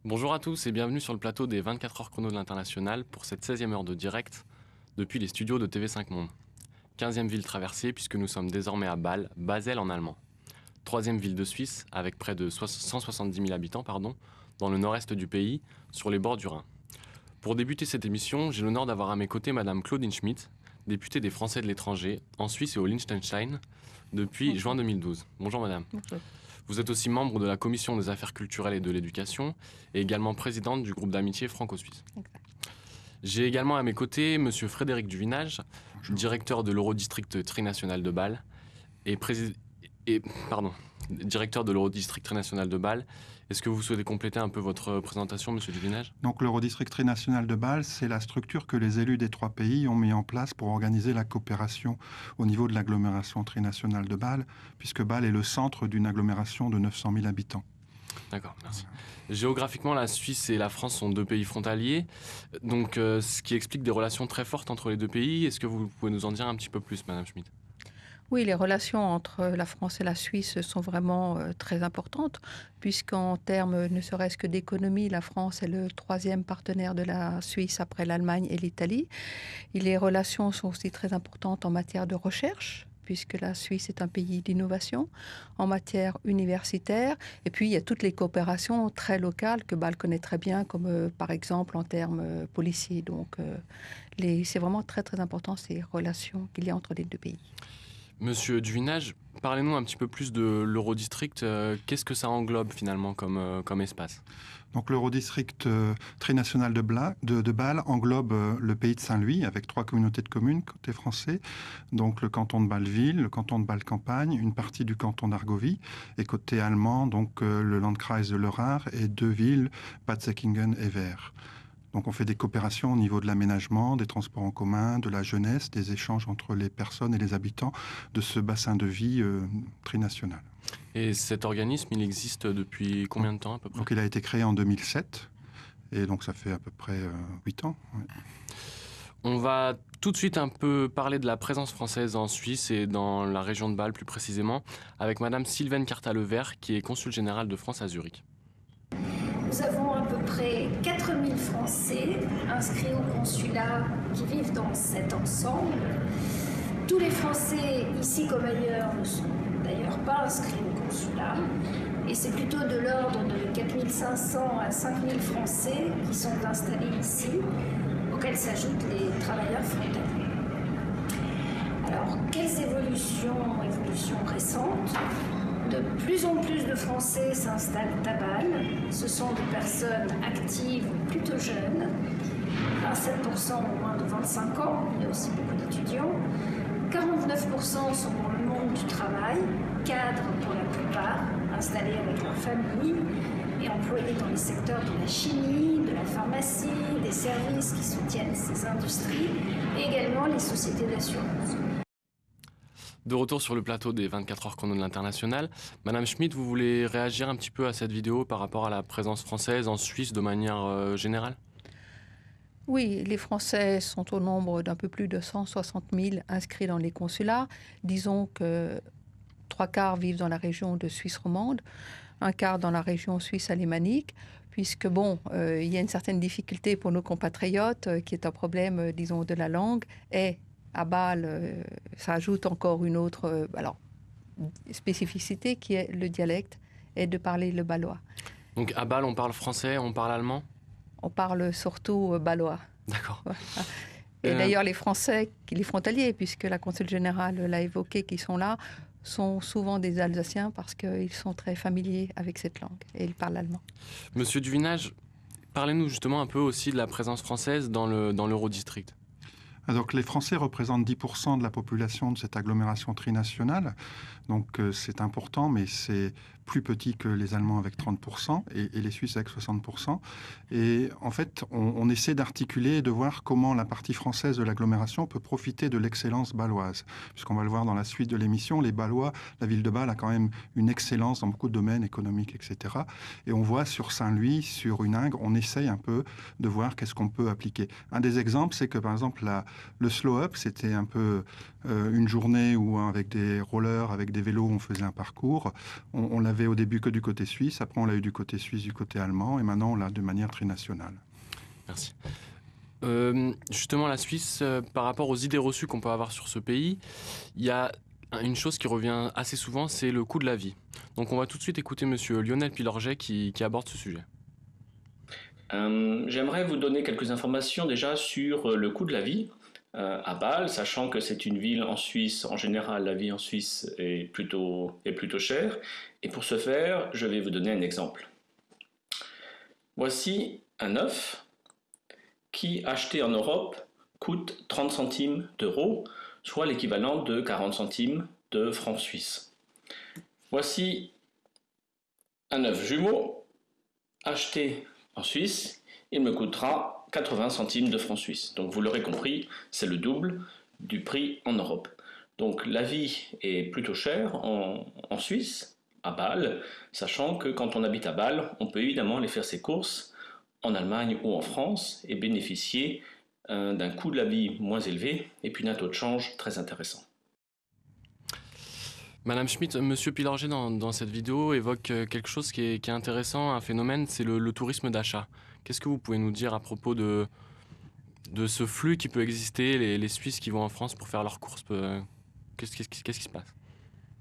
Bonjour à tous et bienvenue sur le plateau des 24 heures chrono de l'International pour cette 16e heure de direct depuis les studios de TV5 Monde. 15e ville traversée puisque nous sommes désormais à Bâle, Basel en allemand. 3e ville de Suisse avec près de 170 000 habitants dans le nord-est du pays, sur les bords du Rhin. Pour débuter cette émission, j'ai l'honneur d'avoir à mes côtés Madame Claudine Schmitt, députée des Français de l'étranger en Suisse et au Liechtenstein depuis juin 2012. Bonjour Madame. Bonjour. Vous êtes aussi membre de la Commission des affaires culturelles et de l'éducation et également présidente du groupe d'amitié franco-suisse. J'ai également à mes côtés Monsieur Frédéric Duvinage, directeur de l'Eurodistrict trinational de Bâle directeur de l'Eurodistrict trinational de Bâle. Est-ce que vous souhaitez compléter un peu votre présentation, Monsieur Duvinage? Donc l'Eurodistrict trinational de Bâle, c'est la structure que les élus des trois pays ont mis en place pour organiser la coopération au niveau de l'agglomération trinationale de Bâle, puisque Bâle est le centre d'une agglomération de 900 000 habitants. D'accord, merci. Géographiquement, la Suisse et la France sont deux pays frontaliers, donc ce qui explique des relations très fortes entre les deux pays. Est-ce que vous pouvez nous en dire un petit peu plus, Madame Schmitt? Oui, les relations entre la France et la Suisse sont vraiment très importantes, puisqu'en termes ne serait-ce que d'économie, la France est le troisième partenaire de la Suisse après l'Allemagne et l'Italie. Et les relations sont aussi très importantes en matière de recherche, puisque la Suisse est un pays d'innovation, en matière universitaire. Et puis, il y a toutes les coopérations très locales que Bâle connaît très bien, comme par exemple en termes policiers. Donc, c'est vraiment très, très important ces relations qu'il y a entre les deux pays. Monsieur Duvinage, parlez-nous un petit peu plus de l'Eurodistrict. Qu'est-ce que ça englobe finalement comme espace? Donc l'Eurodistrict trinational de Bâle englobe le pays de Saint-Louis avec 3 communautés de communes côté français, donc le canton de Bâle-Ville, le canton de Bâle-Campagne, une partie du canton d'Argovie, et côté allemand, donc le Landkreis de Lörrach et 2 villes, Bad Säckingen et Wehr. Donc on fait des coopérations au niveau de l'aménagement, des transports en commun, de la jeunesse, des échanges entre les personnes et les habitants de ce bassin de vie trinational. Et cet organisme, il existe depuis combien de temps à peu près? Donc il a été créé en 2007, et donc ça fait à peu près 8 ans. Ouais. On va tout de suite un peu parler de la présence française en Suisse et dans la région de Bâle plus précisément, avec Madame Sylvaine Carta-Levert, qui est consul général de France à Zurich. Nous avons à peu près 4000 Français inscrits au consulat qui vivent dans cet ensemble. Tous les Français, ici comme ailleurs, ne sont d'ailleurs pas inscrits au consulat. Et c'est plutôt de l'ordre de 4500 à 5000 Français qui sont installés ici, auxquels s'ajoutent les travailleurs frontaliers. Alors, quelles évolutions récentes? De plus en plus de Français s'installent à Bâle. Ce sont des personnes actives plutôt jeunes. 27% ont moins de 25 ans, il y a aussi beaucoup d'étudiants. 49% sont dans le monde du travail, cadres pour la plupart, installés avec leur famille et employés dans les secteurs de la chimie, de la pharmacie, des services qui soutiennent ces industries et également les sociétés d'assurance. De retour sur le plateau des 24 heures chrono de l'International, Madame Schmitt, vous voulez réagir un petit peu à cette vidéo par rapport à la présence française en Suisse de manière générale? Oui, les Français sont au nombre d'un peu plus de 160 000 inscrits dans les consulats. Disons que 3/4 vivent dans la région de Suisse romande, 1/4 dans la région suisse alémanique, puisque il y a une certaine difficulté pour nos compatriotes, qui est un problème, disons, de la langue, et à Bâle, ça ajoute encore une autre spécificité qui est le dialecte et de parler le bâlois. Donc à Bâle, on parle français, on parle allemand? On parle surtout bâlois. D'accord. Voilà. Et d'ailleurs, les Français, les frontaliers, puisque la consul générale l'a évoqué, qui sont là, sont souvent des Alsaciens parce qu'ils sont très familiers avec cette langue et ils parlent allemand. Monsieur Duvinage, parlez-nous justement un peu aussi de la présence française dans l'Eurodistrict. Donc les Français représentent 10% de la population de cette agglomération trinationale, donc c'est important, mais c'est plus petit que les Allemands avec 30% et les Suisses avec 60%. Et en fait, on essaie d'articuler et de voir comment la partie française de l'agglomération peut profiter de l'excellence bâloise. Puisqu'on va le voir dans la suite de l'émission, les Bâlois, la ville de Bâle a quand même une excellence dans beaucoup de domaines économiques, etc. Et on voit sur Saint-Louis, sur Uningre, on essaye un peu de voir qu'est-ce qu'on peut appliquer. Un des exemples, c'est que par exemple, le slow-up, c'était un peu une journée où avec des rollers, avec des vélos, on faisait un parcours. On l'a l'avait au début que du côté suisse, après on l'a eu du côté suisse, du côté allemand, et maintenant on l'a de manière trinationale. Merci. Justement, la Suisse, par rapport aux idées reçues qu'on peut avoir sur ce pays, il y a une chose qui revient assez souvent, c'est le coût de la vie. Donc on va tout de suite écouter monsieur Lionel Pilorget qui aborde ce sujet. J'aimerais vous donner quelques informations déjà sur le coût de la vie à Bâle, sachant que c'est une ville en Suisse. En général, la vie en Suisse est plutôt chère. Et pour ce faire, je vais vous donner un exemple. Voici un œuf qui, acheté en Europe, coûte 30 centimes d'euros, soit l'équivalent de 40 centimes de francs suisses. Voici un œuf jumeau acheté en Suisse, il me coûtera 80 centimes de francs suisses. Donc vous l'aurez compris, c'est le double du prix en Europe. Donc la vie est plutôt chère en Suisse, à Bâle, sachant que quand on habite à Bâle, on peut évidemment aller faire ses courses en Allemagne ou en France et bénéficier d'un coût de la vie moins élevé et puis d'un taux de change très intéressant. Madame Schmitt, monsieur Pilorget dans cette vidéo évoque quelque chose qui est intéressant, un phénomène, c'est le tourisme d'achat. Qu'est-ce que vous pouvez nous dire à propos de ce flux qui peut exister, les Suisses qui vont en France pour faire leurs courses, qu'est-ce qui se passe?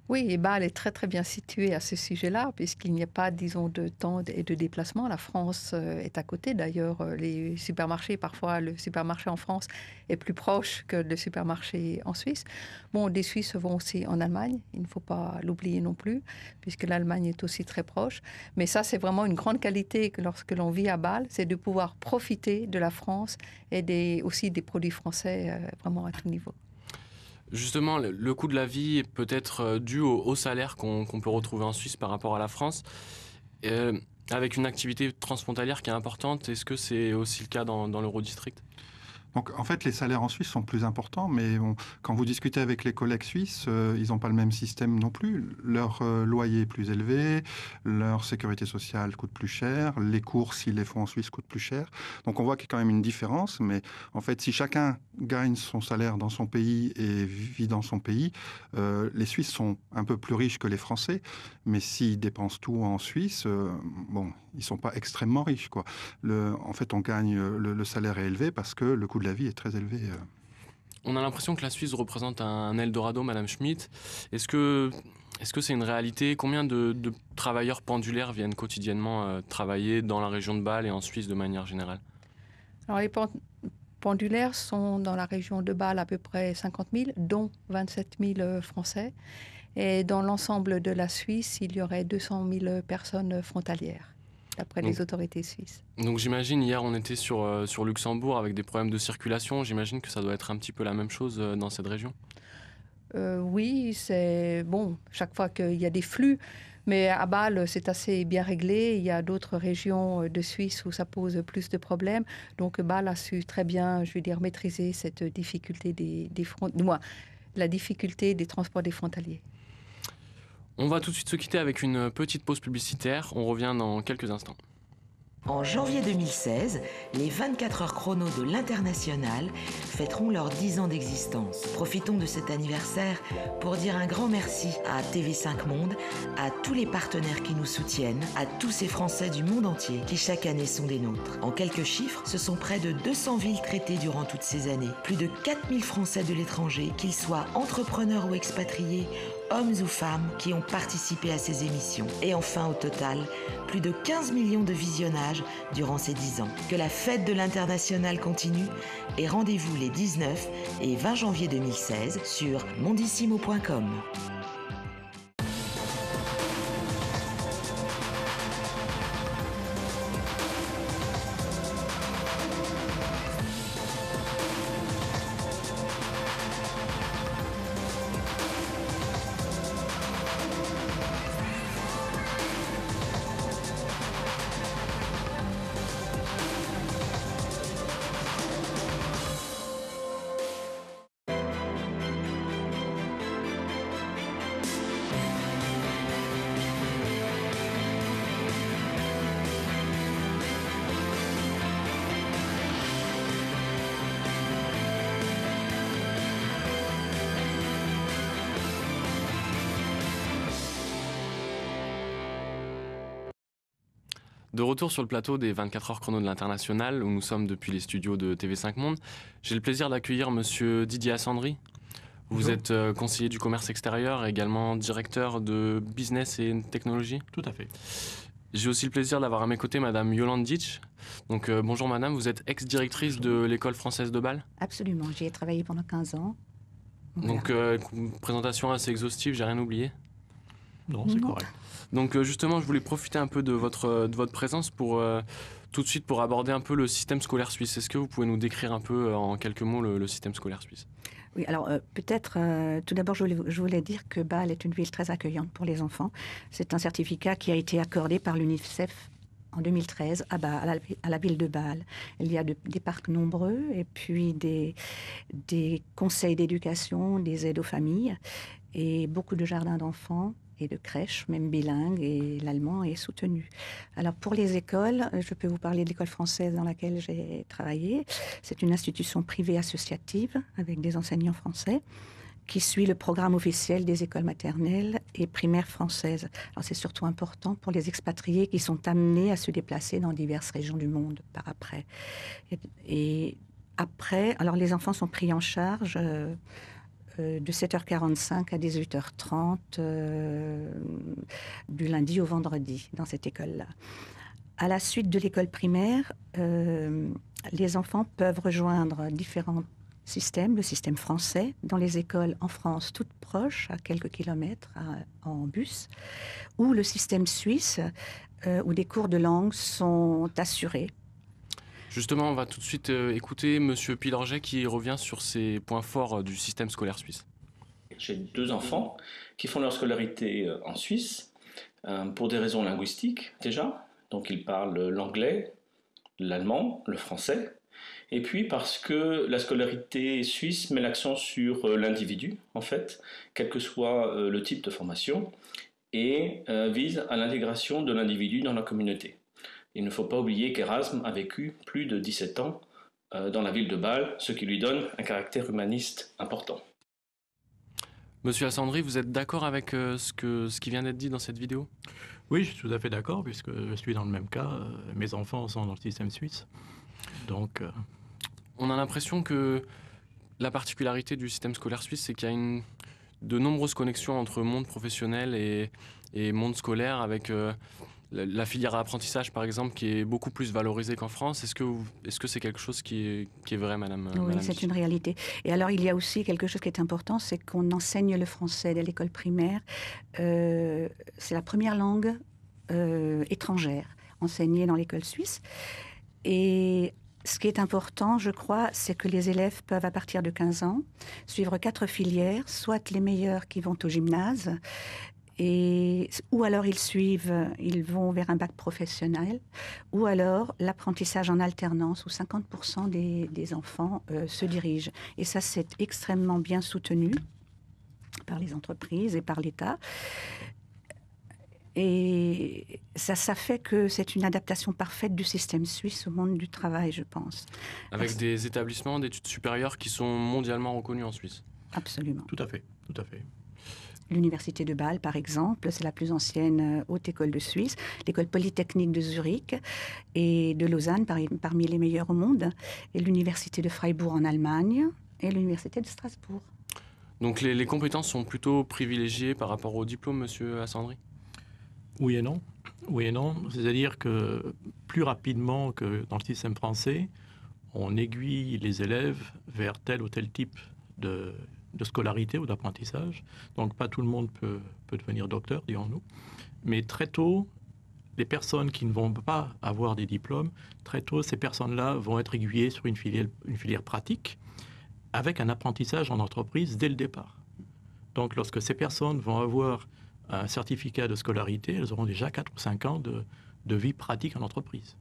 Oui, et Bâle est très très bien situé à ce sujet-là, puisqu'il n'y a pas, disons, de temps et de déplacement. La France est à côté. D'ailleurs, les supermarchés, parfois le supermarché en France est plus proche que le supermarché en Suisse. Bon, des Suisses vont aussi en Allemagne, il ne faut pas l'oublier non plus, puisque l'Allemagne est aussi très proche. Mais ça, c'est vraiment une grande qualité que lorsque l'on vit à Bâle, c'est de pouvoir profiter de la France et aussi des produits français vraiment à tout niveau. Justement, le coût de la vie est peut-être dû au salaire qu'on peut retrouver en Suisse par rapport à la France. Avec une activité transfrontalière qui est importante, est-ce que c'est aussi le cas dans l'Eurodistrict ? Donc, en fait, les salaires en Suisse sont plus importants, mais quand vous discutez avec les collègues suisses, ils n'ont pas le même système non plus. Leur loyer est plus élevé, leur sécurité sociale coûte plus cher, les courses, s'ils les font en Suisse, coûtent plus cher. Donc, on voit qu'il y a quand même une différence, mais en fait, si chacun gagne son salaire dans son pays et vit dans son pays, les Suisses sont un peu plus riches que les Français, mais s'ils dépensent tout en Suisse, ils ne sont pas extrêmement riches, quoi. En fait, on gagne, le salaire est élevé parce que le coût de la vie est très élevé. On a l'impression que la Suisse représente un Eldorado, Madame Schmitt. Est-ce que c'est une réalité? Combien de travailleurs pendulaires viennent quotidiennement travailler dans la région de Bâle et en Suisse de manière générale? Alors, les pendulaires sont dans la région de Bâle à peu près 50 000, dont 27 000 Français. Et dans l'ensemble de la Suisse, il y aurait 200 000 personnes frontalières, d'après les autorités suisses. Donc j'imagine, hier on était sur Luxembourg avec des problèmes de circulation. J'imagine que ça doit être un petit peu la même chose dans cette région. Oui, c'est bon, chaque fois qu'il y a des flux. Mais à Bâle, c'est assez bien réglé. Il y a d'autres régions de Suisse où ça pose plus de problèmes. Donc Bâle a su très bien, je veux dire, maîtriser cette difficulté la difficulté des transports des frontaliers. On va tout de suite se quitter avec une petite pause publicitaire. On revient dans quelques instants. En janvier 2016, les 24 heures chrono de l'International fêteront leurs 10 ans d'existence. Profitons de cet anniversaire pour dire un grand merci à TV5 Monde, à tous les partenaires qui nous soutiennent, à tous ces Français du monde entier qui chaque année sont des nôtres. En quelques chiffres, ce sont près de 200 villes traitées durant toutes ces années. Plus de 4000 Français de l'étranger, qu'ils soient entrepreneurs ou expatriés, hommes ou femmes qui ont participé à ces émissions. Et enfin, au total, plus de 15 millions de visionnages durant ces 10 ans. Que la fête de l'International continue et rendez-vous les 19 et 20 janvier 2016 sur mondissimo.com. De retour sur le plateau des 24 heures chrono de l'International, où nous sommes depuis les studios de TV5 Monde, j'ai le plaisir d'accueillir Monsieur Didier Assandry. Vous êtes conseiller du commerce extérieur et également directeur de business et technologie. Tout à fait. J'ai aussi le plaisir d'avoir à mes côtés Madame Yolande Ditch. Donc bonjour Madame, vous êtes ex-directrice de l'école française de Bâle. Absolument, j'y ai travaillé pendant 15 ans. Voilà. Donc une présentation assez exhaustive, j'ai rien oublié. Non, c'est correct. Donc justement, je voulais profiter un peu de votre présence pour tout de suite pour aborder un peu le système scolaire suisse. Est-ce que vous pouvez nous décrire un peu en quelques mots le système scolaire suisse? Oui, alors peut-être, tout d'abord, je voulais dire que Bâle est une ville très accueillante pour les enfants. C'est un certificat qui a été accordé par l'UNICEF en 2013 à la ville de Bâle. Il y a des parcs nombreux et puis des conseils d'éducation, des aides aux familles et beaucoup de jardins d'enfants et de crèches, même bilingues, et l'allemand est soutenu. Alors pour les écoles, je peux vous parler de l'école française dans laquelle j'ai travaillé. C'est une institution privée associative avec des enseignants français qui suit le programme officiel des écoles maternelles et primaires françaises. Alors c'est surtout important pour les expatriés qui sont amenés à se déplacer dans diverses régions du monde par après. Et après, alors les enfants sont pris en charge de 7h45 à 18h30 du lundi au vendredi dans cette école-là. À la suite de l'école primaire, les enfants peuvent rejoindre différents systèmes, le système français, dans les écoles en France toutes proches, à quelques kilomètres en bus, ou le système suisse, où des cours de langue sont assurés. Justement, on va tout de suite écouter Monsieur Pilorget qui revient sur ces points forts du système scolaire suisse. J'ai 2 enfants qui font leur scolarité en Suisse pour des raisons linguistiques déjà. Donc ils parlent l'anglais, l'allemand, le français. Et puis parce que la scolarité suisse met l'accent sur l'individu, en fait, quel que soit le type de formation, et vise à l'intégration de l'individu dans la communauté. Il ne faut pas oublier qu'Erasme a vécu plus de 17 ans dans la ville de Bâle, ce qui lui donne un caractère humaniste important. Monsieur Assandry, vous êtes d'accord avec ce qui vient d'être dit dans cette vidéo? Oui, je suis tout à fait d'accord, puisque je suis dans le même cas. Mes enfants sont dans le système suisse. Donc, on a l'impression que la particularité du système scolaire suisse, c'est qu'il y a de nombreuses connexions entre monde professionnel et monde scolaire, avec la filière apprentissage, par exemple, qui est beaucoup plus valorisée qu'en France. Est-ce que c'est quelque chose qui est vrai, Madame? Oui, c'est une réalité. Et alors, il y a aussi quelque chose qui est important, c'est qu'on enseigne le français dès l'école primaire. C'est la première langue étrangère enseignée dans l'école suisse. Et ce qui est important, je crois, c'est que les élèves peuvent, à partir de 15 ans, suivre 4 filières, soit les meilleurs qui vont au gymnase, ou alors ils vont vers un bac professionnel, ou alors l'apprentissage en alternance où 50% des enfants se dirigent. Et ça, c'est extrêmement bien soutenu par les entreprises et par l'État. Et ça fait que c'est une adaptation parfaite du système suisse au monde du travail, je pense. Avec des établissements d'études supérieures qui sont mondialement reconnus en Suisse. Absolument. tout à fait, tout à fait. L'université de Bâle, par exemple, c'est la plus ancienne haute école de Suisse. L'école polytechnique de Zurich et de Lausanne, parmi les meilleures au monde. Et l'université de Freiburg en Allemagne et l'université de Strasbourg. Donc les compétences sont plutôt privilégiées par rapport au diplôme, Monsieur Assandry? Oui et non. Oui et non. C'est-à-dire que plus rapidement que dans le système français, on aiguille les élèves vers tel ou tel type de scolarité ou d'apprentissage. Donc pas tout le monde peut devenir docteur, dirons-nous. Mais très tôt, les personnes qui ne vont pas avoir des diplômes, très tôt, ces personnes-là vont être aiguillées sur une filière pratique avec un apprentissage en entreprise dès le départ. Donc lorsque ces personnes vont avoir un certificat de scolarité, elles auront déjà 4 ou 5 ans de vie pratique en entreprise.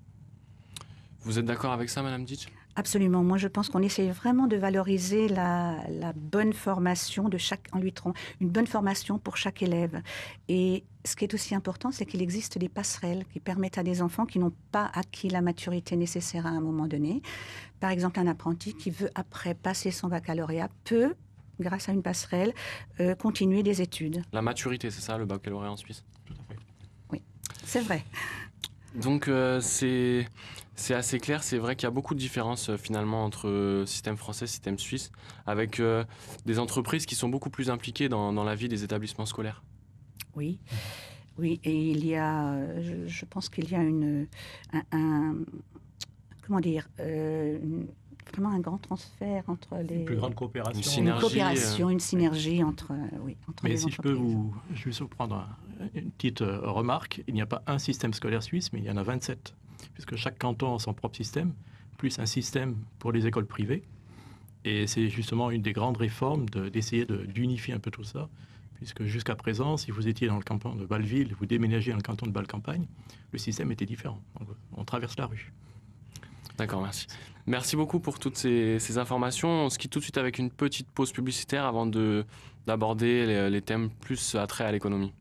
Vous êtes d'accord avec ça, Madame Ditch? Absolument. Moi, je pense qu'on essaye vraiment de valoriser la bonne formation en lui trouvant une bonne formation pour chaque élève. Et ce qui est aussi important, c'est qu'il existe des passerelles qui permettent à des enfants qui n'ont pas acquis la maturité nécessaire à un moment donné. Par exemple, un apprenti qui veut, après passer son baccalauréat, peut, grâce à une passerelle, continuer des études. La maturité, c'est ça, le baccalauréat en Suisse? Tout à fait. Oui, c'est vrai. Donc c'est assez clair, c'est vrai qu'il y a beaucoup de différences finalement entre système français et système suisse, avec des entreprises qui sont beaucoup plus impliquées dans la vie des établissements scolaires. Oui, oui, et il y a, je pense qu'il y a comment dire, vraiment un grand transfert entre les... Une plus grande coopération. Une synergie, Une coopération, une synergie entre, entre Mais les si entreprises. je peux juste vous prendre une petite remarque, il n'y a pas un système scolaire suisse, mais il y en a 27, puisque chaque canton a son propre système, plus un système pour les écoles privées. Et c'est justement une des grandes réformes d'essayer d'unifier un peu tout ça, puisque jusqu'à présent, si vous étiez dans le canton de Bâle-Ville, vous déménagez dans le canton de Bâle-Campagne, le système était différent. Donc, on traverse la rue. D'accord, merci. Merci beaucoup pour toutes ces informations. On se quitte tout de suite avec une petite pause publicitaire avant d'aborder les thèmes plus attraits à l'économie.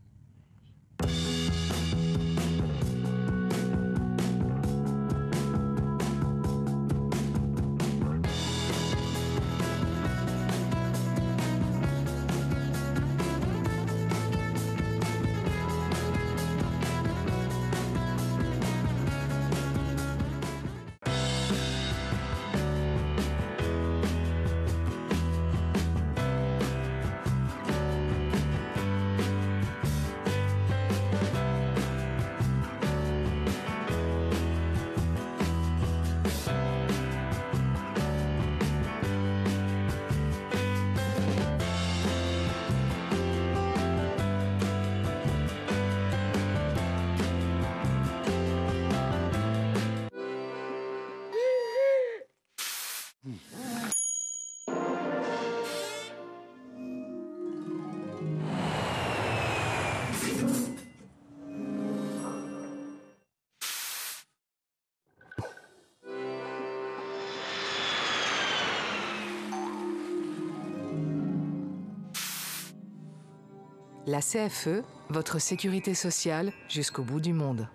La CFE, votre sécurité sociale jusqu'au bout du monde.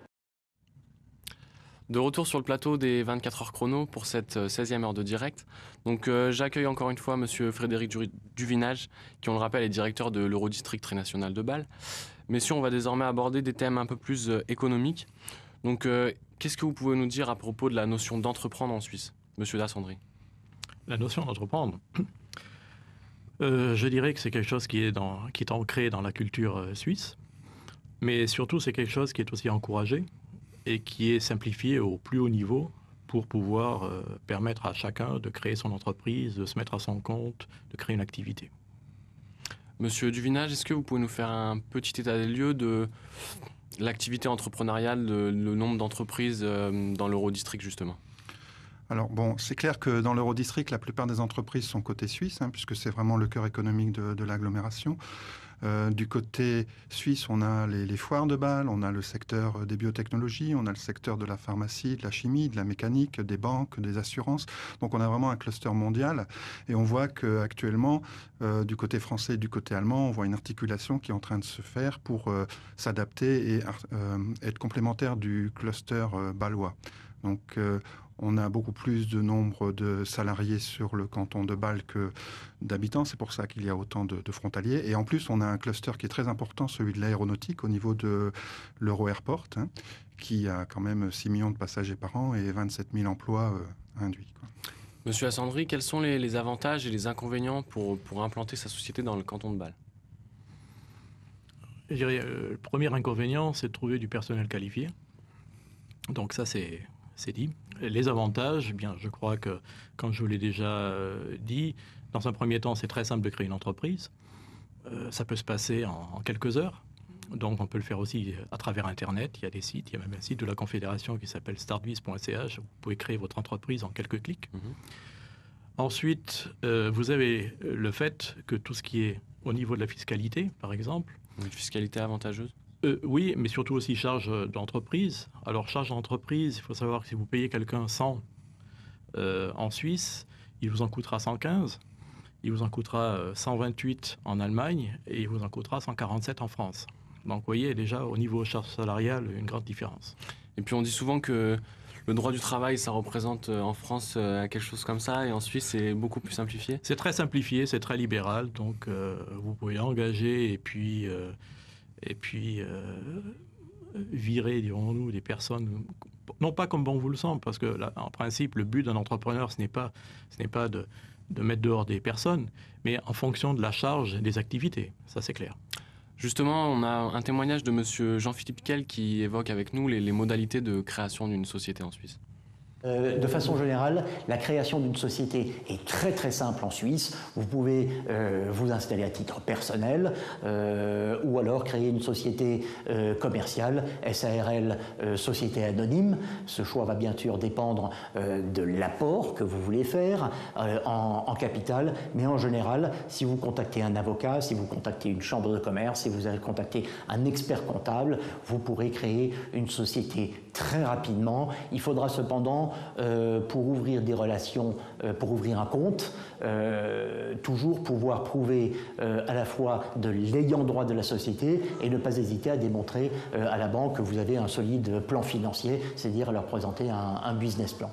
De retour sur le plateau des 24 heures chrono pour cette 16e heure de direct. Donc j'accueille encore une fois Monsieur Frédéric Duvinage, qui on le rappelle est directeur de l'Eurodistrict Trinational de Bâle. Messieurs, on va désormais aborder des thèmes un peu plus économiques. Donc qu'est-ce que vous pouvez nous dire à propos de la notion d'entreprendre en Suisse, Monsieur Dassandry? La notion d'entreprendre, je dirais que c'est quelque chose qui est ancré dans la culture suisse, mais surtout c'est quelque chose qui est aussi encouragé et qui est simplifié au plus haut niveau pour pouvoir permettre à chacun de créer son entreprise, de se mettre à son compte, de créer une activité. Monsieur Duvinage, est-ce que vous pouvez nous faire un petit état des lieux de l'activité entrepreneuriale, le nombre d'entreprises dans l'Eurodistrict justement? Alors bon, c'est clair que dans l'Eurodistrict, la plupart des entreprises sont côté suisse, puisque c'est vraiment le cœur économique de l'agglomération. Du côté suisse, on a les foires de Bâle, on a le secteur des biotechnologies, on a le secteur de la pharmacie, de la chimie, de la mécanique, des banques, des assurances. Donc on a vraiment un cluster mondial. Et on voit qu'actuellement, du côté français et du côté allemand, on voit une articulation qui est en train de se faire pour s'adapter et être complémentaire du cluster bâlois. Donc on a beaucoup plus de nombre de salariés sur le canton de Bâle que d'habitants. C'est pour ça qu'il y a autant de frontaliers. Et en plus, on a un cluster qui est très important, celui de l'aéronautique, au niveau de l'Euro-Airport, qui a quand même 6 millions de passagers par an et 27 000 emplois induits. Monsieur Dassandry, quels sont les avantages et les inconvénients pour implanter sa société dans le canton de Bâle? Je dirais, le premier inconvénient, c'est de trouver du personnel qualifié. Donc ça, c'est dit. Les avantages, bien, je crois que, comme je vous l'ai déjà dit, dans un premier temps, c'est très simple de créer une entreprise. Ça peut se passer en quelques heures. Donc, on peut le faire aussi à travers Internet. Il y a des sites, il y a même un site de la Confédération qui s'appelle startviz.ch. Vous pouvez créer votre entreprise en quelques clics. Ensuite, vous avez le fait que tout ce qui est au niveau de la fiscalité, par exemple. Une fiscalité avantageuse? Oui, mais surtout aussi charge d'entreprise. Alors, charge d'entreprise, il faut savoir que si vous payez quelqu'un 100 en Suisse, il vous en coûtera 115, il vous en coûtera 128 en Allemagne et il vous en coûtera 147 en France. Donc, vous voyez déjà au niveau charge salariale une grande différence. Et puis, on dit souvent que le droit du travail, ça représente en France quelque chose comme ça, et en Suisse, c'est beaucoup plus simplifié? C'est très simplifié, c'est très libéral, donc vous pouvez engager et puis virer, dirons-nous, des personnes, non pas comme bon vous le semble, parce que là, en principe, le but d'un entrepreneur, ce n'est pas de mettre dehors des personnes, mais en fonction de la charge des activités, ça c'est clair. Justement, on a un témoignage de monsieur Jean-Philippe Kell qui évoque avec nous les modalités de création d'une société en Suisse. De façon générale, la création d'une société est très très simple en Suisse. Vous pouvez vous installer à titre personnel ou alors créer une société commerciale, SARL, société anonyme. Ce choix va bien sûr dépendre de l'apport que vous voulez faire en capital, mais en général, si vous contactez un avocat, si vous contactez une chambre de commerce, si vous avez contacté un expert comptable, vous pourrez créer une société très rapidement. Il faudra cependant pour ouvrir des relations, pour ouvrir un compte, toujours pouvoir prouver à la fois de l'ayant droit de la société et ne pas hésiter à démontrer à la banque que vous avez un solide plan financier, c'est-à-dire leur présenter un business plan.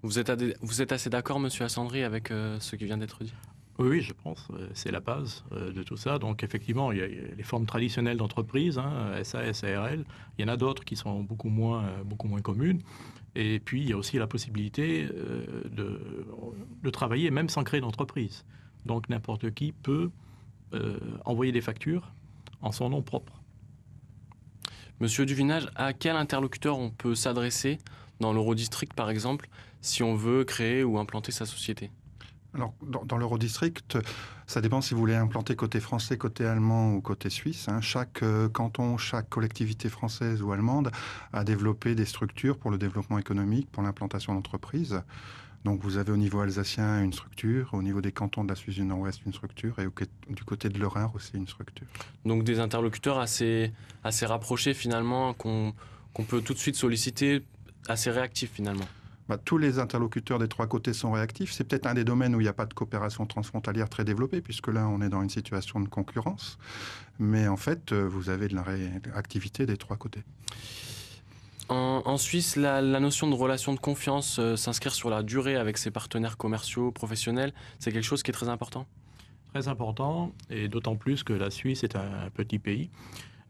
Vous êtes assez d'accord, monsieur Assandry, avec ce qui vient d'être dit ? Oui, je pense. C'est la base de tout ça. Donc, effectivement, il y a les formes traditionnelles d'entreprise, SA, SARL. Il y en a d'autres qui sont beaucoup moins communes. Et puis, il y a aussi la possibilité de travailler même sans créer d'entreprise. Donc, n'importe qui peut envoyer des factures en son nom propre. Monsieur Duvinage, à quel interlocuteur on peut s'adresser dans l'Eurodistrict, par exemple, si on veut créer ou implanter sa société ? Alors, dans l'Eurodistrict, ça dépend si vous voulez implanter côté français, côté allemand ou côté suisse. Chaque canton, chaque collectivité française ou allemande a développé des structures pour le développement économique, pour l'implantation d'entreprises. Donc, vous avez au niveau alsacien une structure, au niveau des cantons de la Suisse du Nord-Ouest une structure, et du côté de l'Eure aussi une structure. Donc, des interlocuteurs assez rapprochés finalement, qu'on peut tout de suite solliciter, assez réactifs finalement. Tous les interlocuteurs des trois côtés sont réactifs. C'est peut-être un des domaines où il n'y a pas de coopération transfrontalière très développée, puisque là, on est dans une situation de concurrence. Mais en fait, vous avez de la réactivité des trois côtés. En Suisse, la notion de relation de confiance, s'inscrire sur la durée avec ses partenaires commerciaux, professionnels, c'est quelque chose qui est très important ? Très important, et d'autant plus que la Suisse est un petit pays.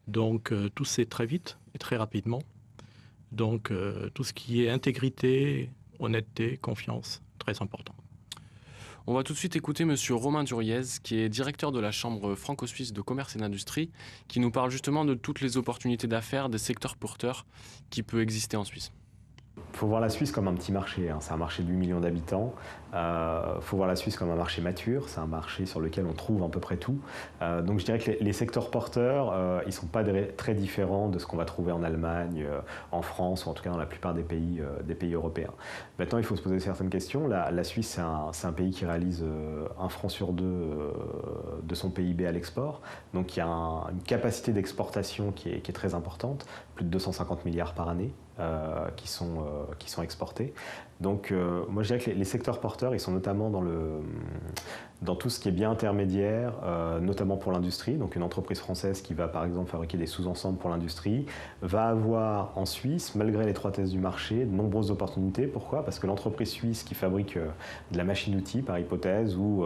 Donc, tout se fait très vite et très rapidement. Donc, tout ce qui est intégrité, honnêteté, confiance, très important. On va tout de suite écouter monsieur Romain Duriez, qui est directeur de la Chambre franco-suisse de commerce et d'industrie, qui nous parle justement de toutes les opportunités d'affaires des secteurs porteurs qui peuvent exister en Suisse. Il faut voir la Suisse comme un petit marché, c'est un marché de 8 millions d'habitants. Il faut voir la Suisse comme un marché mature, c'est un marché sur lequel on trouve à peu près tout. Donc je dirais que les secteurs porteurs, ils ne sont pas très différents de ce qu'on va trouver en Allemagne, en France, ou en tout cas dans la plupart des pays européens. Maintenant, il faut se poser certaines questions. La Suisse, c'est un pays qui réalise 1 franc sur 2 de son PIB à l'export. Donc il y a une capacité d'exportation qui est très importante, plus de 250 milliards par année. Qui sont exportés. Donc moi je dirais que les secteurs porteurs, ils sont notamment dans tout ce qui est bien intermédiaire, notamment pour l'industrie. Donc une entreprise française qui va par exemple fabriquer des sous-ensembles pour l'industrie va avoir en Suisse, malgré l'étroitesse du marché, de nombreuses opportunités. Pourquoi ? Parce que l'entreprise suisse qui fabrique de la machine-outil par hypothèse ou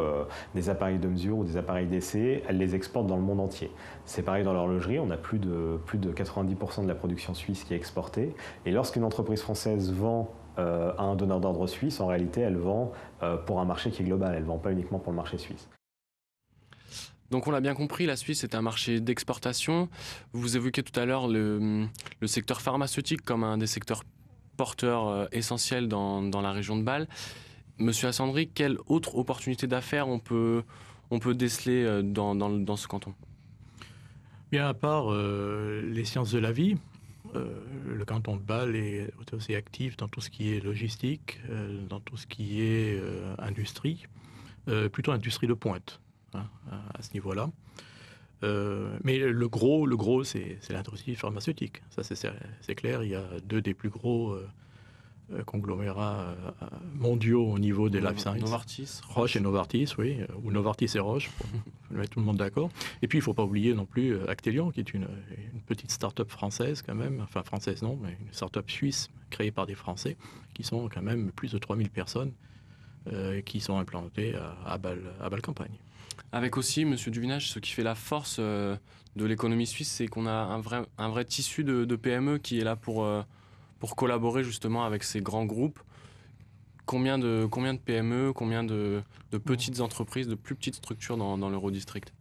des appareils de mesure ou des appareils d'essai, elle les exporte dans le monde entier. C'est pareil dans l'horlogerie, on a plus de 90% de la production suisse qui est exportée. Et lorsqu'une entreprise française vend à un donneur d'ordre suisse, en réalité, elle vend pour un marché qui est global, elle ne vend pas uniquement pour le marché suisse. Donc on l'a bien compris, la Suisse est un marché d'exportation. Vous évoquiez tout à l'heure le secteur pharmaceutique comme un des secteurs porteurs essentiels dans la région de Bâle. Monsieur Assandry, quelle autre opportunité d'affaires on peut déceler dans ce canton ? Bien, à part les sciences de la vie, le canton de Bâle est aussi actif dans tout ce qui est logistique, dans tout ce qui est industrie, plutôt industrie de pointe à ce niveau-là. Mais le gros, c'est l'industrie pharmaceutique. Ça, c'est clair. Il y a 2 des plus gros conglomérats mondiaux au niveau des life sciences. Novartis. Roche et Novartis, oui. Ou Novartis et Roche, pour mettre tout le monde d'accord. Et puis, il ne faut pas oublier non plus Actelion, qui est une petite start-up française quand même. Enfin, française non, mais une start-up suisse créée par des Français, qui sont quand même plus de 3000 personnes qui sont implantées à Bâle-Campagne. Avec aussi, Monsieur Duvinage, ce qui fait la force de l'économie suisse, c'est qu'on a un vrai tissu de PME qui est là pour collaborer justement avec ces grands groupes. Combien de PME, combien de petites entreprises, de plus petites structures dans l'Eurodistrict?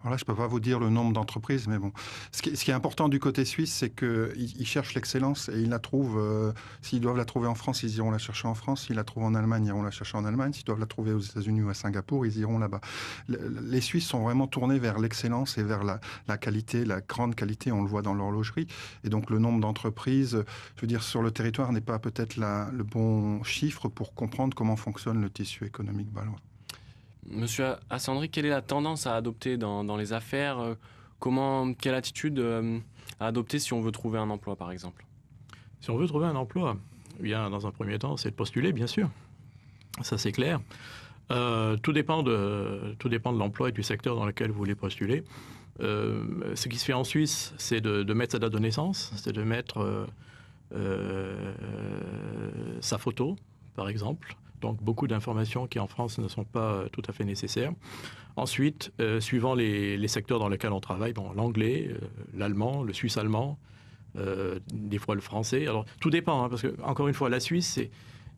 Alors là, je ne peux pas vous dire le nombre d'entreprises, mais bon. Ce qui est important du côté suisse, c'est qu'ils cherchent l'excellence et ils la trouvent. S'ils doivent la trouver en France, ils iront la chercher en France. S'ils la trouvent en Allemagne, ils iront la chercher en Allemagne. S'ils doivent la trouver aux États-Unis ou à Singapour, ils iront là-bas. Les Suisses sont vraiment tournés vers l'excellence et vers la qualité, la grande qualité. On le voit dans l'horlogerie. Et donc, le nombre d'entreprises, je veux dire, sur le territoire n'est pas peut-être le bon chiffre pour comprendre comment fonctionne le tissu économique bâlois. Monsieur Assandri, quelle est la tendance à adopter dans les affaires? Quelle attitude à adopter si on veut trouver un emploi, par exemple? Si on veut trouver un emploi, eh bien, dans un premier temps, c'est de postuler, bien sûr. Ça, c'est clair. Tout dépend de l'emploi et du secteur dans lequel vous voulez postuler. Ce qui se fait en Suisse, c'est de mettre sa date de naissance, c'est de mettre sa photo, par exemple. Donc beaucoup d'informations qui en France ne sont pas tout à fait nécessaires. Ensuite, suivant les secteurs dans lesquels on travaille, l'anglais, l'allemand, le suisse-allemand, des fois le français. Alors tout dépend, parce que encore une fois, la Suisse,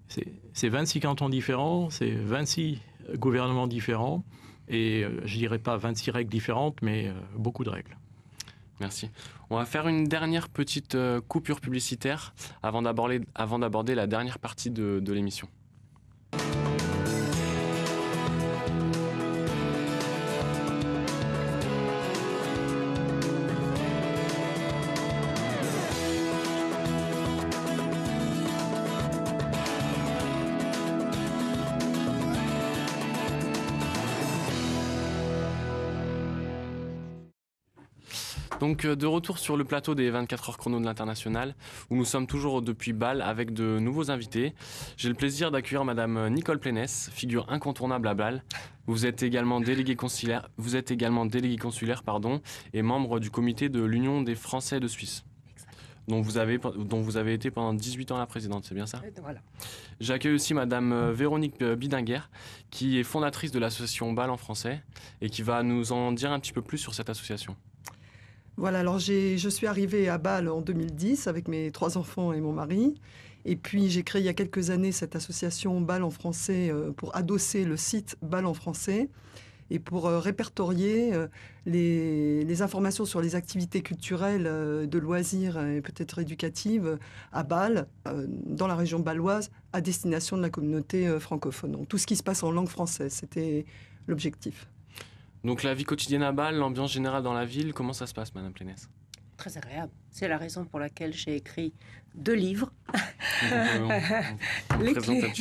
c'est 26 cantons différents, c'est 26 gouvernements différents, et je dirais pas 26 règles différentes, mais beaucoup de règles. Merci. On va faire une dernière petite coupure publicitaire avant d'aborder la dernière partie de l'émission. Donc de retour sur le plateau des 24 heures chrono de l'International, où nous sommes toujours depuis Bâle avec de nouveaux invités. J'ai le plaisir d'accueillir Madame Nicole Plénès, figure incontournable à Bâle. Vous êtes également délégué consulaire, et membre du comité de l'Union des Français de Suisse, dont vous avez été pendant 18 ans la présidente, c'est bien ça? Voilà. J'accueille aussi Madame Véronique Bidinguer, qui est fondatrice de l'association Bâle en français, et qui va nous en dire un petit peu plus sur cette association. Voilà, alors je suis arrivée à Bâle en 2010 avec mes 3 enfants et mon mari. Et puis j'ai créé il y a quelques années cette association Bâle en français pour adosser le site Bâle en français et pour répertorier les informations sur les activités culturelles, de loisirs et peut-être éducatives à Bâle, dans la région bâloise, à destination de la communauté francophone. Donc tout ce qui se passe en langue française, c'était l'objectif. Donc la vie quotidienne à Bâle, l'ambiance générale dans la ville, comment ça se passe, Madame Plénès? Très agréable. C'est la raison pour laquelle j'ai écrit 2 livres.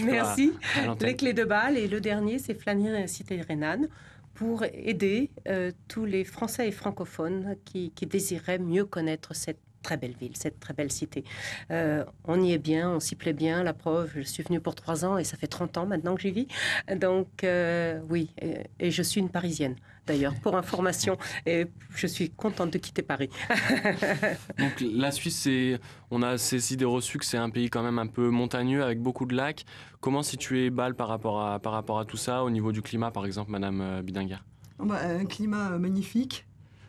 Merci. Les clés de Bâle, et le dernier, c'est Flâner dans la cité rhénane, pour aider tous les Français et francophones qui désiraient mieux connaître cette très belle ville, cette très belle cité. On y est bien, on s'y plaît bien. La preuve, je suis venue pour 3 ans et ça fait 30 ans maintenant que j'y vis. Donc oui, et je suis une Parisienne d'ailleurs, pour information, et je suis contente de quitter Paris. Donc la Suisse, on a ces idées reçues que c'est un pays quand même un peu montagneux avec beaucoup de lacs. Comment situer Bâle par rapport à tout ça, au niveau du climat par exemple, Madame Bidinguer? Un climat magnifique.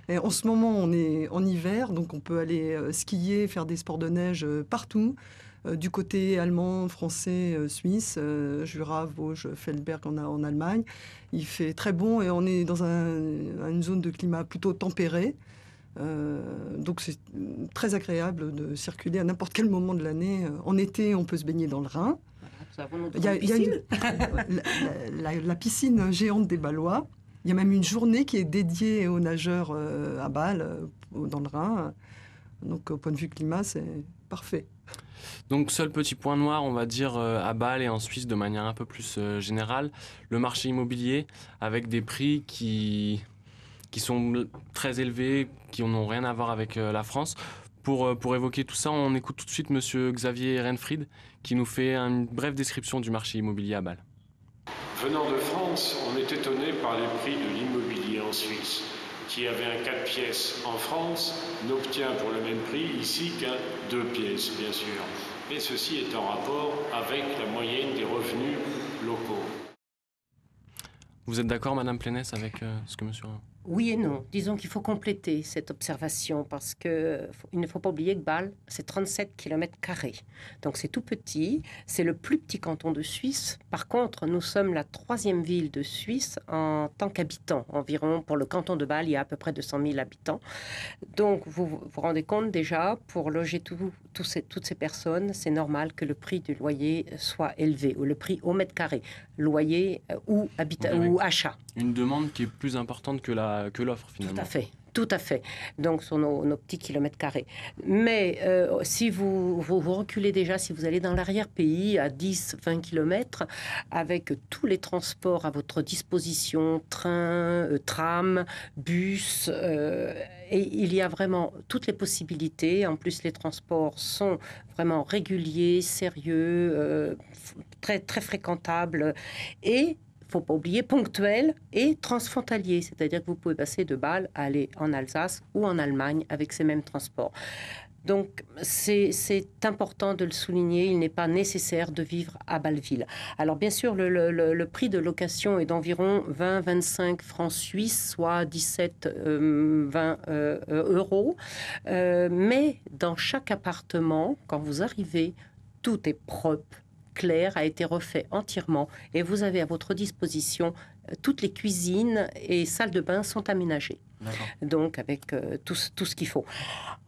Et en ce moment, on est en hiver, donc on peut aller skier, faire des sports de neige partout. Du côté allemand, français, suisse, Jura, Vosges, Feldberg en Allemagne. Il fait très bon et on est dans une zone de climat plutôt tempéré. Donc c'est très agréable de circuler à n'importe quel moment de l'année. En été, on peut se baigner dans le Rhin. Il y a la piscine géante des Bâlois. Il y a même une journée qui est dédiée aux nageurs à Bâle, dans le Rhin. Donc, au point de vue climat, c'est parfait. Donc, seul petit point noir, on va dire, à Bâle et en Suisse de manière un peu plus générale, le marché immobilier avec des prix qui sont très élevés, qui n'ont rien à voir avec la France. Pour évoquer tout ça, on écoute tout de suite Monsieur Xavier Renfried qui nous fait une brève description du marché immobilier à Bâle. Venant de France, on est étonné par les prix de l'immobilier en Suisse. Qui avait un 4 pièces en France n'obtient pour le même prix ici qu'un 2 pièces, bien sûr. Et ceci est en rapport avec la moyenne des revenus locaux. Vous êtes d'accord, Madame Plénès, avec ce que monsieur... Oui et non. Disons qu'il faut compléter cette observation parce qu'il ne faut pas oublier que Bâle, c'est 37 km². Donc c'est tout petit. C'est le plus petit canton de Suisse. Par contre, nous sommes la 3e ville de Suisse en tant qu'habitants. Environ, pour le canton de Bâle, il y a à peu près 200 000 habitants. Donc vous vous rendez compte déjà, pour loger toutes ces personnes, c'est normal que le prix du loyer soit élevé, ou le prix au mètre carré, loyer ou achat. Une demande qui est plus importante que l'offre, finalement. Tout à fait. Donc, sur nos petits kilomètres carrés. Mais si vous reculez déjà, si vous allez dans l'arrière-pays à 10-20 km, avec tous les transports à votre disposition, train, tram, bus, et il y a vraiment toutes les possibilités. En plus, les transports sont vraiment réguliers, sérieux, très, très fréquentables et il ne faut pas oublier, ponctuel et transfrontalier. C'est-à-dire que vous pouvez passer de Bâle à aller en Alsace ou en Allemagne avec ces mêmes transports. Donc, c'est important de le souligner. Il n'est pas nécessaire de vivre à Bâle-Ville. Alors, bien sûr, le prix de location est d'environ 20-25 francs suisses, soit 17-20 euros. Mais dans chaque appartement, quand vous arrivez, tout est propre, clair, a été refait entièrement et vous avez à votre disposition toutes les cuisines et salles de bain sont aménagées. Donc avec tout ce qu'il faut.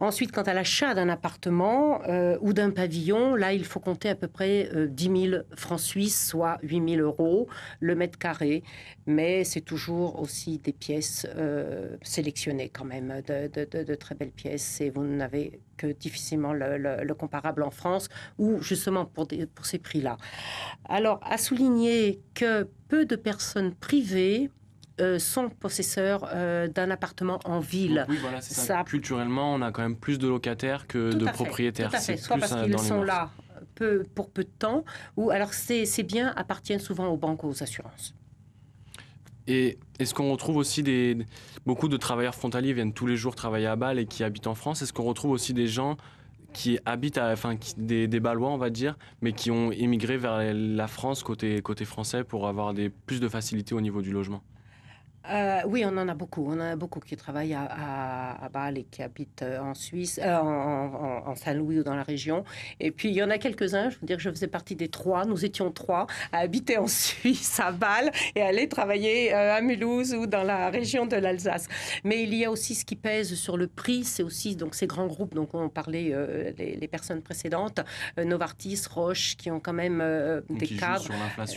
Ensuite, quant à l'achat d'un appartement ou d'un pavillon, là il faut compter à peu près 10 000 francs suisses, soit 8 000 euros le mètre carré, mais c'est toujours aussi des pièces sélectionnées quand même, de très belles pièces, et vous n'avez que difficilement le comparable en France, ou justement pour ces prix-là. Alors, à souligner que peu de personnes privées sont possesseurs d'un appartement en ville. Oui, voilà, c'est ça. Culturellement, on a quand même plus de locataires que de propriétaires. Tout à fait. Soit parce qu'ils sont là pour peu de temps, ou alors ces biens appartiennent souvent aux banques ou aux assurances. Et est-ce qu'on retrouve aussi beaucoup de travailleurs frontaliers viennent tous les jours travailler à Bâle et qui habitent en France? Est-ce qu'on retrouve aussi des gens qui habitent, des Bâlois, on va dire, mais qui ont émigré vers la France côté français pour avoir plus de facilité au niveau du logement? Oui, on en a beaucoup. On en a beaucoup qui travaillent à Bâle et qui habitent en Suisse, en Saint-Louis ou dans la région. Et puis, il y en a quelques-uns, je veux dire, je faisais partie des 3. Nous étions 3 à habiter en Suisse, à Bâle, et à aller travailler à Mulhouse ou dans la région de l'Alsace. Mais il y a aussi ce qui pèse sur le prix, c'est aussi donc, ces grands groupes dont on parlait les personnes précédentes, Novartis, Roche, qui ont quand même des cadres.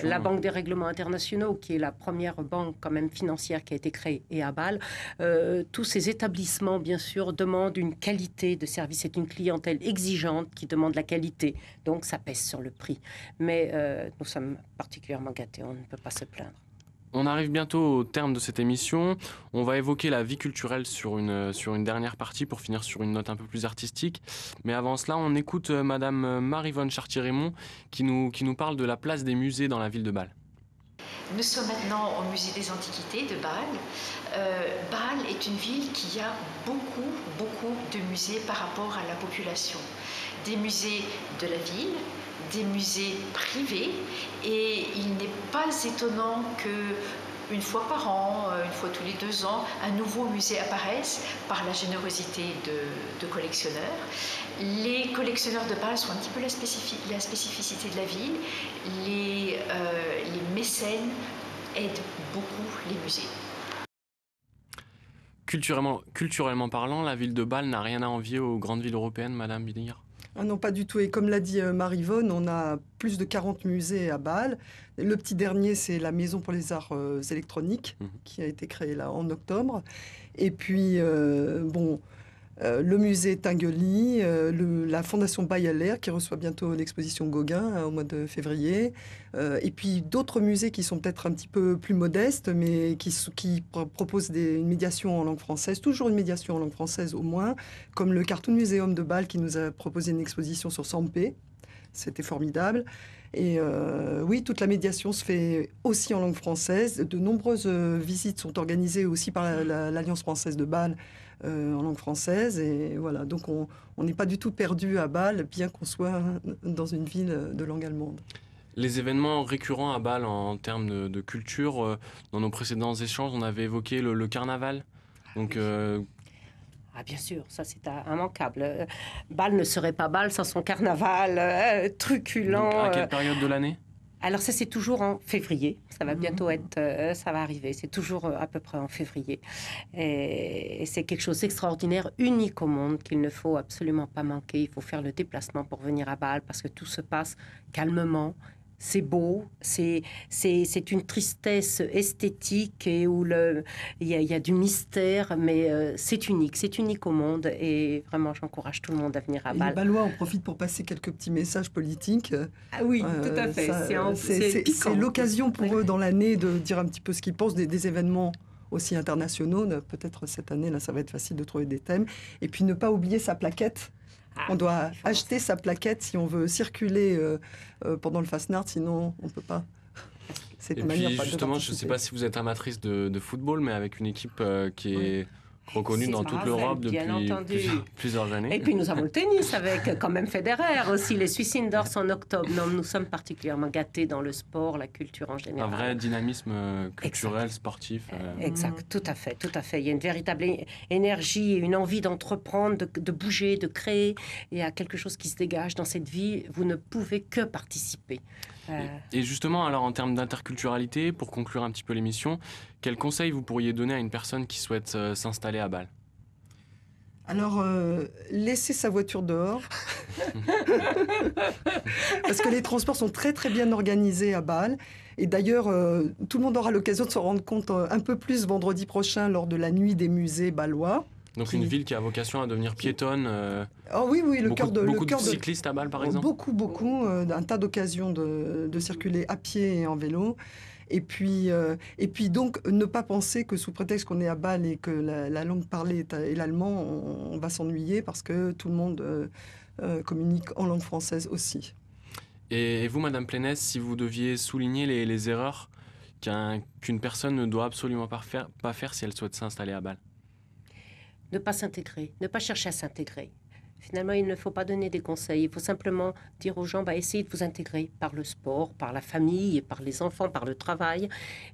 La Banque des règlements internationaux, qui est la première banque quand même financière qui a été créée, et à Bâle. Tous ces établissements, bien sûr, demandent une qualité de service. C'est une clientèle exigeante qui demande la qualité. Donc, ça pèse sur le prix. Mais nous sommes particulièrement gâtés. On ne peut pas se plaindre. On arrive bientôt au terme de cette émission. On va évoquer la vie culturelle sur une dernière partie pour finir sur une note un peu plus artistique. Mais avant cela, on écoute Madame Marie-Vonne Chartier-Raymond qui nous parle de la place des musées dans la ville de Bâle. Nous sommes maintenant au musée des Antiquités de Bâle. Bâle est une ville qui a beaucoup de musées par rapport à la population. Des musées de la ville, des musées privés, et il n'est pas étonnant que une fois par an, une fois tous les 2 ans, un nouveau musée apparaisse par la générosité de collectionneurs. Les collectionneurs de Bâle sont un petit peu la spécificité de la ville. Les mécènes aident beaucoup les musées. Culturellement parlant, la ville de Bâle n'a rien à envier aux grandes villes européennes, Madame Billinger? Ah non, pas du tout. Et comme l'a dit Marie-Vonne, on a plus de 40 musées à Bâle. Le petit dernier, c'est la Maison pour les Arts électroniques, qui a été créée là en octobre. Et puis, le musée Tinguely, la Fondation Bayeler, qui reçoit bientôt l'exposition Gauguin au mois de février. Et puis d'autres musées qui sont peut-être un petit peu plus modestes, mais qui proposent une médiation en langue française, toujours une médiation en langue française au moins, comme le Cartoon Museum de Bâle qui nous a proposé une exposition sur Sampé. C'était formidable. Et oui, toute la médiation se fait aussi en langue française. De nombreuses visites sont organisées aussi par l'Alliance française de Bâle en langue française. Et voilà, donc on n'est pas du tout perdu à Bâle, bien qu'on soit dans une ville de langue allemande. Les événements récurrents à Bâle en termes de culture, dans nos précédents échanges, on avait évoqué le carnaval. Donc, Ah bien sûr, ça c'est immanquable. Bâle ne serait pas Bâle sans son carnaval truculent. Donc, à quelle période de l'année ? Alors ça c'est toujours en février, ça va bientôt être, ça va arriver, c'est toujours à peu près en février. Et c'est quelque chose d'extraordinaire, unique au monde, qu'il ne faut absolument pas manquer. Il faut faire le déplacement pour venir à Bâle parce que tout se passe calmement. C'est beau, c'est une tristesse esthétique et où il y a du mystère, mais c'est unique au monde et vraiment j'encourage tout le monde à venir à Bâle. Les Bâlois en profitent pour passer quelques petits messages politiques. Ah oui, tout à fait. C'est l'occasion pour eux dans l'année de dire un petit peu ce qu'ils pensent des événements aussi internationaux. Peut-être cette année, là, ça va être facile de trouver des thèmes. Et puis ne pas oublier sa plaquette. On doit acheter sa plaquette si on veut circuler pendant le Fastnacht, sinon on ne peut pas. Et puis justement, je ne sais pas si vous êtes amatrice de football, mais avec une équipe qui est reconnue dans toute l'Europe depuis plusieurs années. Et puis nous avons le tennis avec quand même Federer aussi, les Swiss Indoors en octobre. Non, nous sommes particulièrement gâtés dans le sport, la culture en général. Un vrai dynamisme culturel, sportif. Exact, tout à fait, tout à fait. Il y a une véritable énergie et une envie d'entreprendre, de bouger, de créer. Il y a quelque chose qui se dégage dans cette vie. Vous ne pouvez que participer. Et justement, alors en termes d'interculturalité, pour conclure un petit peu l'émission, quels conseils vous pourriez donner à une personne qui souhaite s'installer à Bâle ? Alors, laissez sa voiture dehors. Parce que les transports sont très très bien organisés à Bâle. Et d'ailleurs, tout le monde aura l'occasion de se rendre compte un peu plus vendredi prochain lors de la nuit des musées bâlois. Donc une ville qui a vocation à devenir piétonne. Oui, le cœur de beaucoup de cyclistes à Bâle, par exemple. Beaucoup, un tas d'occasions de circuler à pied et en vélo. Et puis donc, ne pas penser que sous prétexte qu'on est à Bâle et que la langue parlée est l'allemand, on va s'ennuyer parce que tout le monde communique en langue française aussi. Et vous, Madame Plénès, si vous deviez souligner les erreurs qu'une personne ne doit absolument pas faire si elle souhaite s'installer à Bâle ? Ne pas s'intégrer, ne pas chercher à s'intégrer. Finalement, il ne faut pas donner des conseils. Il faut simplement dire aux gens, essayez de vous intégrer par le sport, par la famille, par les enfants, par le travail.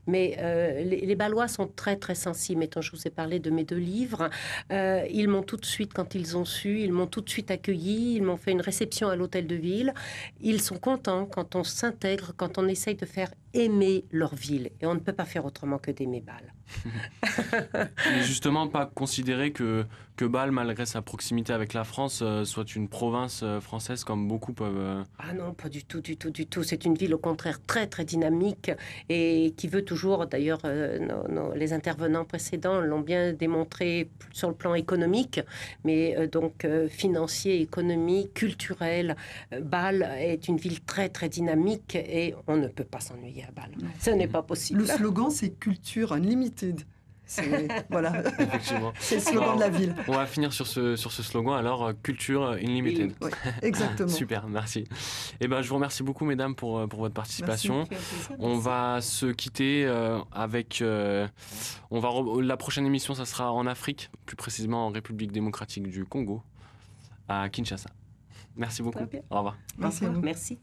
Mais les Bâlois sont très, très sensibles. Mettons, je vous ai parlé de mes 2 livres. Ils m'ont tout de suite, quand ils ont su, ils m'ont tout de suite accueilli. Ils m'ont fait une réception à l'hôtel de ville. Ils sont contents quand on s'intègre, quand on essaye de faire aimer leur ville. Et on ne peut pas faire autrement que d'aimer Bâle. Et justement, pas considérer que Bâle, malgré sa proximité avec la France, soit une province française comme beaucoup peuvent... Ah non, pas du tout, du tout, du tout. C'est une ville au contraire très, très dynamique et qui veut toujours, d'ailleurs, les intervenants précédents l'ont bien démontré sur le plan économique, mais donc financier, économique, culturel. Bâle est une ville très, très dynamique et on ne peut pas s'ennuyer à Bâle. Ce n'est pas possible. Le slogan, c'est Culture Unlimited. Voilà. Effectivement. C'est le slogan de la ville. On va finir sur ce slogan, alors Culture Unlimited. Oui, exactement. Super, merci. Je vous remercie beaucoup, mesdames, pour votre participation. On va se quitter avec... la prochaine émission, ça sera en Afrique, plus précisément en République démocratique du Congo, à Kinshasa. Merci beaucoup. Au revoir. Merci à vous. Merci.